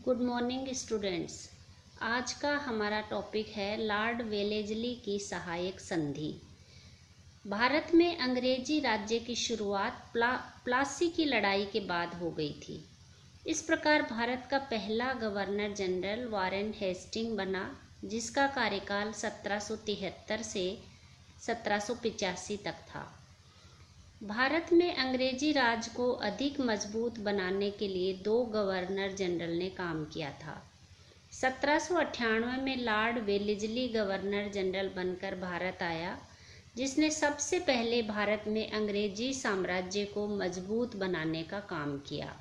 Good morning students. आज का हमारा टॉपिक है लॉर्ड वेलेस्ली की सहायक संधि। भारत में अंग्रेजी राज्य की शुरुआत प्लासी की लड़ाई के बाद हो गई थी। इस प्रकार भारत का पहला गवर्नर जनरल वारेन हेस्टिंग बना, जिसका कार्यकाल 1773 से 1785 तक था। भारत में अंग्रेजी राज को अधिक मजबूत बनाने के लिए दो गवर्नर जनरल ने काम किया था। 1798 में लॉर्ड वेलेस्ली गवर्नर जनरल बनकर भारत आया, जिसने सबसे पहले भारत में अंग्रेजी साम्राज्य को मजबूत बनाने का काम किया।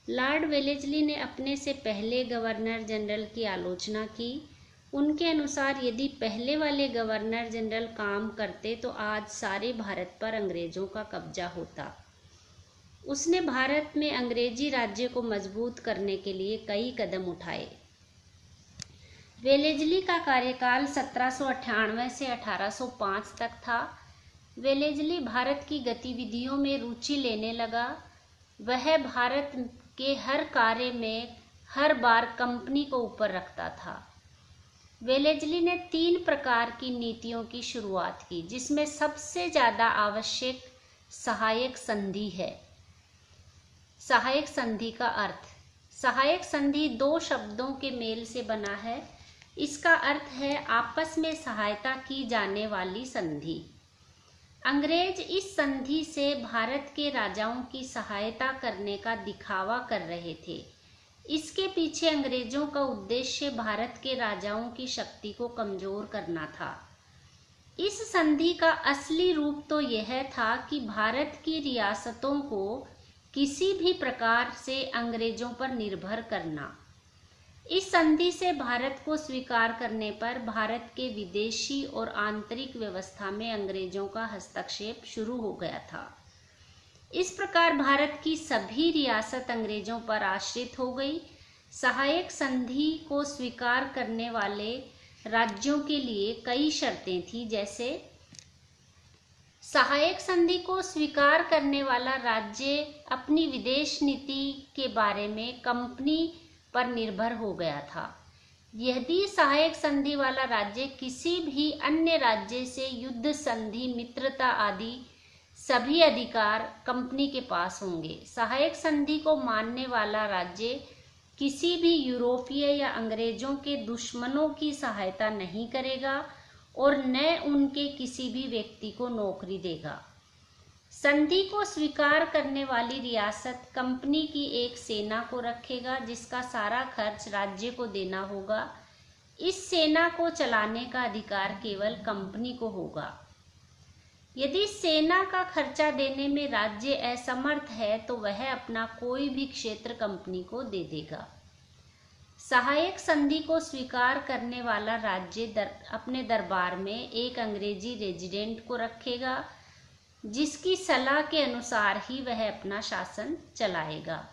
लॉर्ड वेलेस्ली ने अपने से पहले गवर्नर जनरल की आलोचना की। उनके अनुसार यदि पहले वाले गवर्नर जनरल काम करते तो आज सारे भारत पर अंग्रेजों का कब्जा होता। उसने भारत में अंग्रेजी राज्य को मजबूत करने के लिए कई कदम उठाए। वेलेस्ली का कार्यकाल 1798 से 1805 तक था। वेलेस्ली भारत की गतिविधियों में रुचि लेने लगा। वह भारत के हर कार्य में हर बार कंपनी को ऊपर रखता था। वेलेस्ली ने 3 प्रकार की नीतियों की शुरुआत की, जिसमें सबसे ज़्यादा आवश्यक सहायक संधि है। सहायक संधि का अर्थ, सहायक संधि 2 शब्दों के मेल से बना है। इसका अर्थ है आपस में सहायता की जाने वाली संधि। अंग्रेज इस संधि से भारत के राजाओं की सहायता करने का दिखावा कर रहे थे। इसके पीछे अंग्रेजों का उद्देश्य भारत के राजाओं की शक्ति को कमजोर करना था। इस संधि का असली रूप तो यह था कि भारत की रियासतों को किसी भी प्रकार से अंग्रेजों पर निर्भर करना। इस संधि से भारत को स्वीकार करने पर भारत के विदेशी और आंतरिक व्यवस्था में अंग्रेजों का हस्तक्षेप शुरू हो गया था। इस प्रकार भारत की सभी रियासत अंग्रेजों पर आश्रित हो गई। सहायक संधि को स्वीकार करने वाले राज्यों के लिए कई शर्तें थीं, जैसे सहायक संधि को स्वीकार करने वाला राज्य अपनी विदेश नीति के बारे में कंपनी पर निर्भर हो गया था। यदि सहायक संधि वाला राज्य किसी भी अन्य राज्य से युद्ध, संधि, मित्रता आदि सभी अधिकार कंपनी के पास होंगे। सहायक संधि को मानने वाला राज्य किसी भी यूरोपीय या अंग्रेजों के दुश्मनों की सहायता नहीं करेगा और न उनके किसी भी व्यक्ति को नौकरी देगा। संधि को स्वीकार करने वाली रियासत कंपनी की एक सेना को रखेगा, जिसका सारा खर्च राज्य को देना होगा। इस सेना को चलाने का अधिकार केवल कंपनी को होगा। यदि सेना का खर्चा देने में राज्य असमर्थ है तो वह अपना कोई भी क्षेत्र कंपनी को दे देगा। सहायक संधि को स्वीकार करने वाला राज्य अपने दरबार में एक अंग्रेजी रेजिडेंट को रखेगा, जिसकी सलाह के अनुसार ही वह अपना शासन चलाएगा।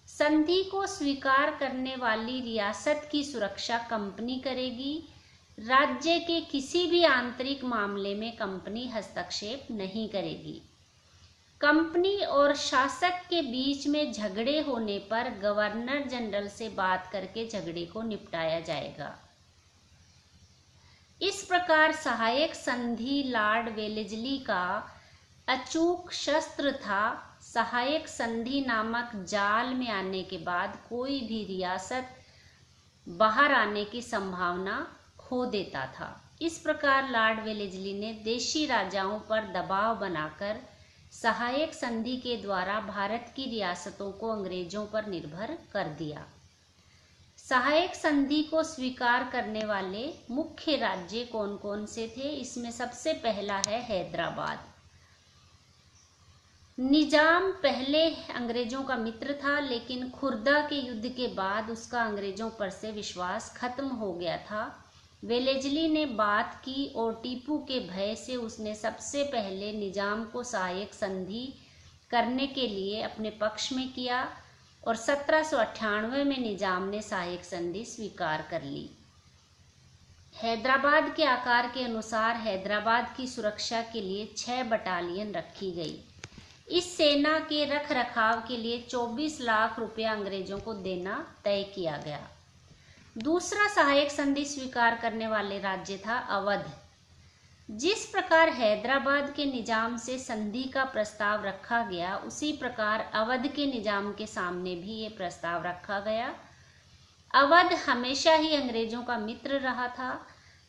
संधि को स्वीकार करने वाली रियासत की सुरक्षा कंपनी करेगी। राज्य के किसी भी आंतरिक मामले में कंपनी हस्तक्षेप नहीं करेगी। कंपनी और शासक के बीच में झगड़े होने पर गवर्नर जनरल से बात करके झगड़े को निपटाया जाएगा। इस प्रकार सहायक संधि लॉर्ड वेलेस्ली का अचूक शस्त्र था। सहायक संधि नामक जाल में आने के बाद कोई भी रियासत बाहर आने की संभावना खो देता था। इस प्रकार लॉर्ड वेलेस्ली ने देशी राजाओं पर दबाव बनाकर सहायक संधि के द्वारा भारत की रियासतों को अंग्रेजों पर निर्भर कर दिया। सहायक संधि को स्वीकार करने वाले मुख्य राज्य कौन कौन से थे? इसमें सबसे पहला है हैदराबाद। निजाम पहले अंग्रेजों का मित्र था, लेकिन खुर्दा के युद्ध के बाद उसका अंग्रेजों पर से विश्वास खत्म हो गया था। वेलेस्ली ने बात की और टीपू के भय से उसने सबसे पहले निजाम को सहायक संधि करने के लिए अपने पक्ष में किया और 1798 में निजाम ने सहायक संधि स्वीकार कर ली। हैदराबाद के आकार के अनुसार हैदराबाद की सुरक्षा के लिए 6 बटालियन रखी गई। इस सेना के रख रखाव के लिए 24 लाख रुपया अंग्रेजों को देना तय किया गया। दूसरा सहायक संधि स्वीकार करने वाले राज्य था अवध। जिस प्रकार हैदराबाद के निजाम से संधि का प्रस्ताव रखा गया, उसी प्रकार अवध के निजाम के सामने भी ये प्रस्ताव रखा गया। अवध हमेशा ही अंग्रेजों का मित्र रहा था।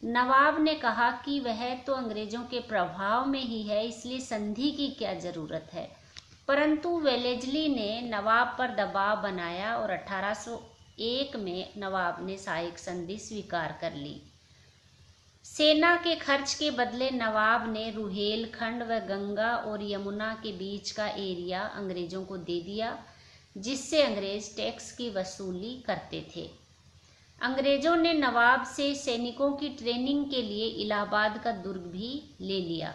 नवाब ने कहा कि वह तो अंग्रेजों के प्रभाव में ही है, इसलिए संधि की क्या जरूरत है। परंतु वेलेस्ली ने नवाब पर दबाव बनाया और 1801 में नवाब ने सहायक संधि स्वीकार कर ली। सेना के खर्च के बदले नवाब ने रुहेलखंड व गंगा और यमुना के बीच का एरिया अंग्रेजों को दे दिया, जिससे अंग्रेज टैक्स की वसूली करते थे। अंग्रेजों ने नवाब से सैनिकों की ट्रेनिंग के लिए इलाहाबाद का दुर्ग भी ले लिया।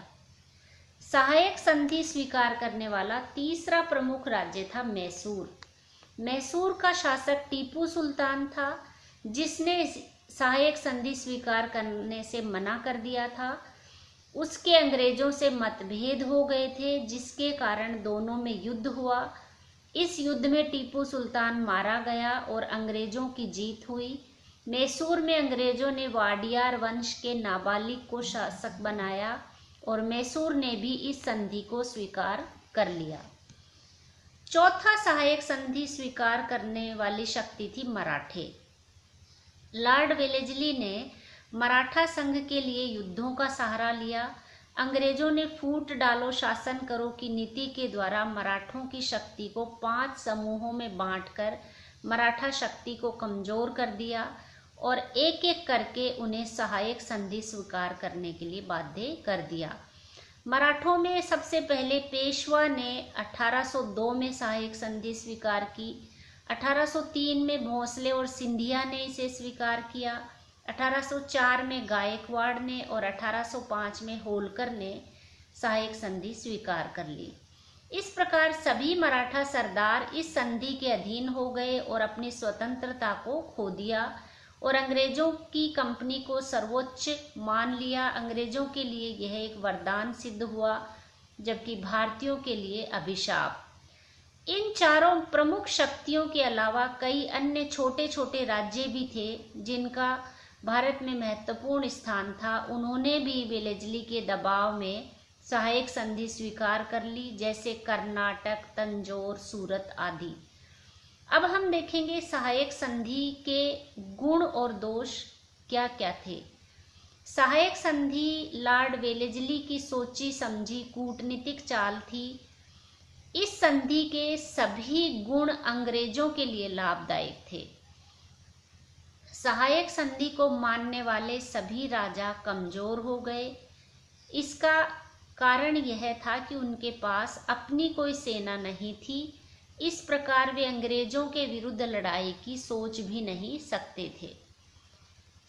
सहायक संधि स्वीकार करने वाला तीसरा प्रमुख राज्य था मैसूर। मैसूर का शासक टीपू सुल्तान था, जिसने सहायक संधि स्वीकार करने से मना कर दिया था। उसके अंग्रेजों से मतभेद हो गए थे, जिसके कारण दोनों में युद्ध हुआ। इस युद्ध में टीपू सुल्तान मारा गया और अंग्रेजों की जीत हुई। मैसूर में अंग्रेजों ने वाडियार वंश के नाबालिग को शासक बनाया और मैसूर ने भी इस संधि को स्वीकार कर लिया। चौथा सहायक संधि स्वीकार करने वाली शक्ति थी मराठे। लॉर्ड वेलेस्ली ने मराठा संघ के लिए युद्धों का सहारा लिया। अंग्रेजों ने फूट डालो शासन करो की नीति के द्वारा मराठों की शक्ति को 5 समूहों में बांटकर मराठा शक्ति को कमजोर कर दिया और एक एक करके उन्हें सहायक संधि स्वीकार करने के लिए बाध्य कर दिया। मराठों में सबसे पहले पेशवा ने 1802 में सहायक संधि स्वीकार की। 1803 में भोंसले और सिंधिया ने इसे स्वीकार किया। 1804 में गायकवाड़ ने और 1805 में होलकर ने सहायक संधि स्वीकार कर ली। इस प्रकार सभी मराठा सरदार इस संधि के अधीन हो गए और अपनी स्वतंत्रता को खो दिया और अंग्रेजों की कंपनी को सर्वोच्च मान लिया। अंग्रेजों के लिए यह एक वरदान सिद्ध हुआ, जबकि भारतीयों के लिए अभिशाप। इन चारों प्रमुख शक्तियों के अलावा कई अन्य छोटे छोटे राज्य भी थे जिनका भारत में महत्वपूर्ण स्थान था। उन्होंने भी वेलेस्ली के दबाव में सहायक संधि स्वीकार कर ली, जैसे कर्नाटक, तंजौर, सूरत आदि। अब हम देखेंगे सहायक संधि के गुण और दोष क्या क्या थे। सहायक संधि लॉर्ड वेलेस्ली की सोची समझी कूटनीतिक चाल थी। इस संधि के सभी गुण अंग्रेजों के लिए लाभदायक थे। सहायक संधि को मानने वाले सभी राजा कमजोर हो गए। इसका कारण यह था कि उनके पास अपनी कोई सेना नहीं थी। इस प्रकार वे अंग्रेजों के विरुद्ध लड़ाई की सोच भी नहीं सकते थे।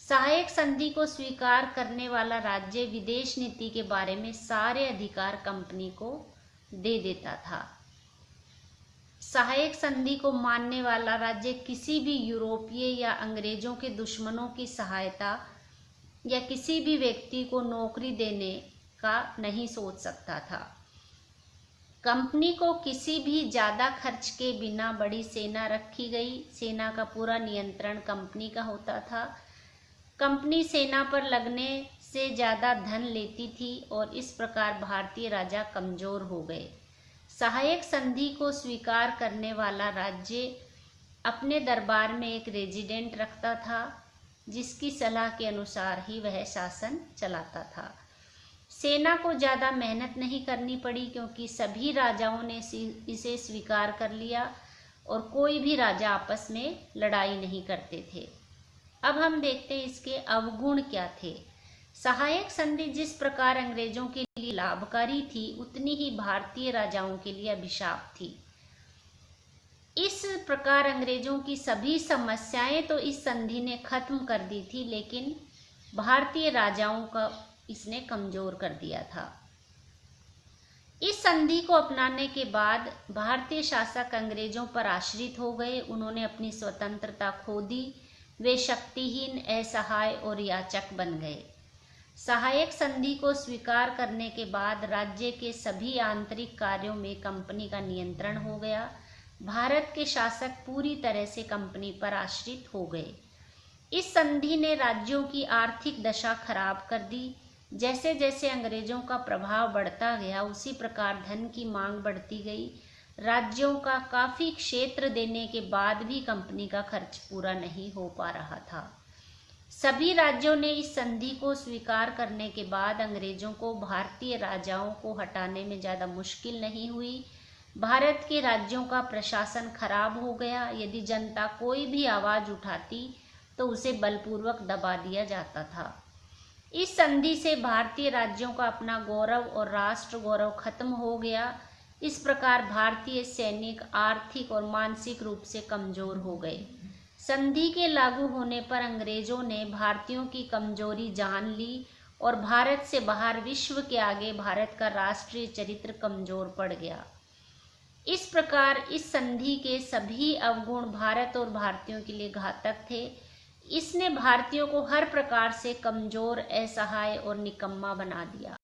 सहायक संधि को स्वीकार करने वाला राज्य विदेश नीति के बारे में सारे अधिकार कंपनी को दे देता था। सहायक संधि को मानने वाला राज्य किसी भी यूरोपीय या अंग्रेजों के दुश्मनों की सहायता या किसी भी व्यक्ति को नौकरी देने का नहीं सोच सकता था। कंपनी को किसी भी ज्यादा खर्च के बिना बड़ी सेना रखी गई। सेना का पूरा नियंत्रण कंपनी का होता था। कंपनी सेना पर लगने से ज्यादा धन लेती थी और इस प्रकार भारतीय राजा कमजोर हो गए। सहायक संधि को स्वीकार करने वाला राज्य अपने दरबार में एक रेजिडेंट रखता था, जिसकी सलाह के अनुसार ही वह शासन चलाता था। सेना को ज़्यादा मेहनत नहीं करनी पड़ी, क्योंकि सभी राजाओं ने इसे स्वीकार कर लिया और कोई भी राजा आपस में लड़ाई नहीं करते थे। अब हम देखते हैं इसके अवगुण क्या थे। सहायक संधि जिस प्रकार अंग्रेजों के लिए लाभकारी थी, उतनी ही भारतीय राजाओं के लिए अभिशाप थी। इस प्रकार अंग्रेजों की सभी समस्याएं तो इस संधि ने खत्म कर दी थी, लेकिन भारतीय राजाओं का इसने कमजोर कर दिया था। इस संधि को अपनाने के बाद भारतीय शासक अंग्रेजों पर आश्रित हो गए। उन्होंने अपनी स्वतंत्रता खो दी। वे शक्तिहीन, असहाय और याचक बन गए। सहायक संधि को स्वीकार करने के बाद राज्य के सभी आंतरिक कार्यों में कंपनी का नियंत्रण हो गया। भारत के शासक पूरी तरह से कंपनी पर आश्रित हो गए। इस संधि ने राज्यों की आर्थिक दशा खराब कर दी। जैसे जैसे अंग्रेजों का प्रभाव बढ़ता गया, उसी प्रकार धन की मांग बढ़ती गई। राज्यों का काफी क्षेत्र देने के बाद भी कंपनी का खर्च पूरा नहीं हो पा रहा था। सभी राज्यों ने इस संधि को स्वीकार करने के बाद अंग्रेजों को भारतीय राजाओं को हटाने में ज्यादा मुश्किल नहीं हुई। भारत के राज्यों का प्रशासन खराब हो गया। यदि जनता कोई भी आवाज उठाती तो उसे बलपूर्वक दबा दिया जाता था। इस संधि से भारतीय राज्यों का अपना गौरव और राष्ट्र गौरव खत्म हो गया। इस प्रकार भारतीय सैनिक आर्थिक और मानसिक रूप से कमजोर हो गए। संधि के लागू होने पर अंग्रेजों ने भारतीयों की कमजोरी जान ली और भारत से बाहर विश्व के आगे भारत का राष्ट्रीय चरित्र कमजोर पड़ गया। इस प्रकार इस संधि के सभी अवगुण भारत और भारतीयों के लिए घातक थे। इसने भारतीयों को हर प्रकार से कमजोर, असहाय और निकम्मा बना दिया।